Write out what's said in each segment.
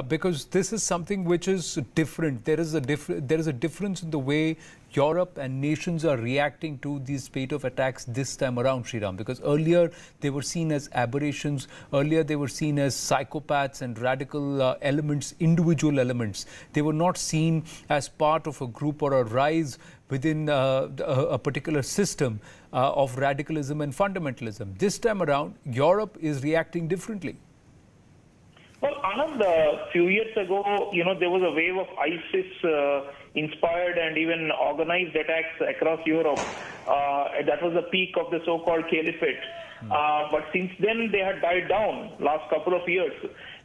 because this is something which is different. There is a difference in the way Europe and nations are reacting to these spate of attacks this time around, Sreeram, because earlier they were seen as aberrations, earlier they were seen as psychopaths and radical elements, individual elements. They were not seen as part of a group or a rise within a particular system of radicalism and fundamentalism. This time around, Europe is reacting differently. Well, Anand, a few years ago, there was a wave of ISIS-inspired and even organized attacks across Europe. That was the peak of the so-called caliphate. But since then, they had died down last couple of years.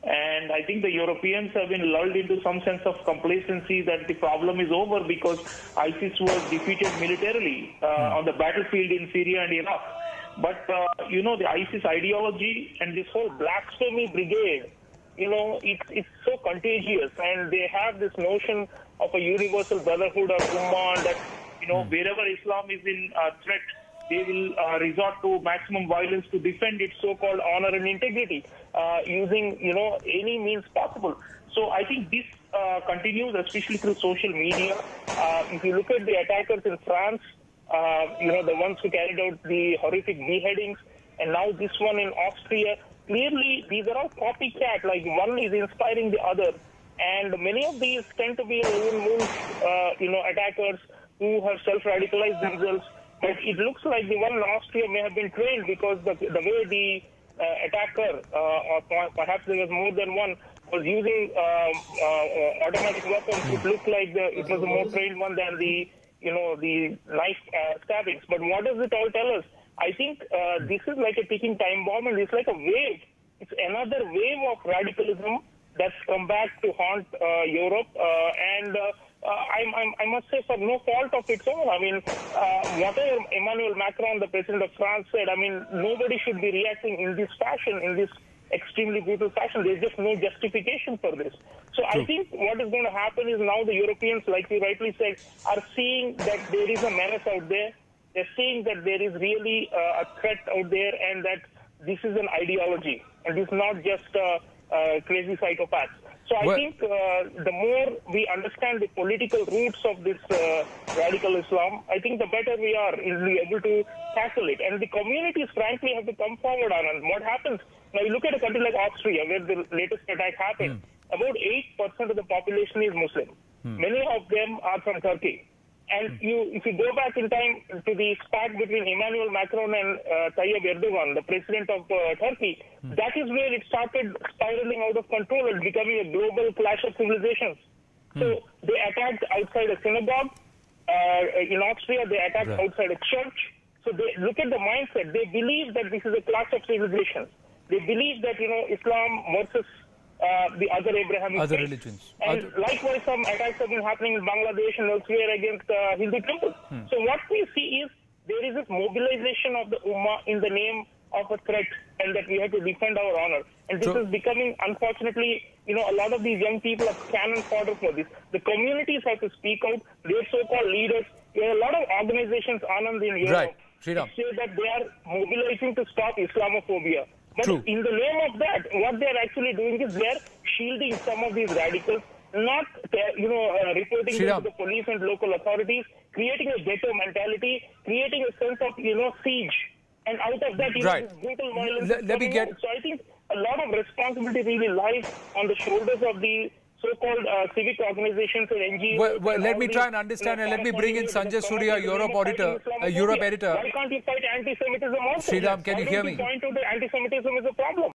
And I think the Europeans have been lulled into some sense of complacency that the problem is over because ISIS was defeated militarily on the battlefield in Syria and Iraq. But, the ISIS ideology and this whole blasphemy brigade, it's so contagious, and they have this notion of a universal brotherhood or ummah that, wherever Islam is in threat, they will resort to maximum violence to defend its so-called honor and integrity, using, any means possible. So I think this continues, especially through social media. If you look at the attackers in France, the ones who carried out the horrific beheadings, and now this one in Austria, clearly these are all copycat, like one is inspiring the other. And many of these tend to be lone wolf, attackers who have self-radicalized themselves. But it looks like the one in Austria may have been trained because the way the attacker, or perhaps there was more than one, was using automatic weapons. It looked like it was a more trained one than the knife stabbings. But what does it all tell us? I think this is like a ticking time bomb, and it's like a wave. It's another wave of radicalism that's come back to haunt Europe, and I must say, for no fault of its own. I mean, whatever Emmanuel Macron, the president of France, said, I mean, nobody should be reacting in this fashion, in this extremely brutal fashion. There's just no justification for this. So I think what is going to happen is now the Europeans, like you rightly said, are seeing that there is a menace out there. They're seeing that there is really a threat out there, and that this is an ideology, and it's not just crazy psychopaths. So I think the more we understand the political roots of this radical Islam, I think the better we are in being able to tackle it. And the communities, frankly, have to come forward on it. What happens? Now, you look at a country like Austria, where the latest attack happened. About 8% of the population is Muslim. Many of them are from Turkey. And if you go back in time to the spat between Emmanuel Macron and Tayyip Erdogan, the president of Turkey, that is where it started spiraling out of control and becoming a global clash of civilizations. So they attacked outside a synagogue. In Austria, they attacked outside a church. So they look at the mindset. They believe that this is a clash of civilizations. They believe that, Islam versus the other Abrahamic religions. And likewise, some attacks have been happening in Bangladesh and elsewhere against Hindu temples. So what we see is there is this mobilization of the Ummah in the name of a threat, and that we have to defend our honor. And this is becoming, unfortunately, a lot of these young people are cannon fodder for this. The communities have to speak out. Their so-called leaders. There are a lot of organizations, Anand, in Europe, say that they are mobilizing to stop Islamophobia. But in the name of that, what they're actually doing is they're shielding some of these radicals, not, reporting them to the police and local authorities, creating a ghetto mentality, creating a sense of, siege. And out of that, this brutal violence. So I think a lot of responsibility really lies on the shoulders of the so-called civic organizations and NGOs. Well, let me try and understand, and let me bring in Sanjay Surya, Europe editor. Why can't you fight anti-Semitism also? Sreeram, can you hear me? Why don't you point to the anti-Semitism as a problem?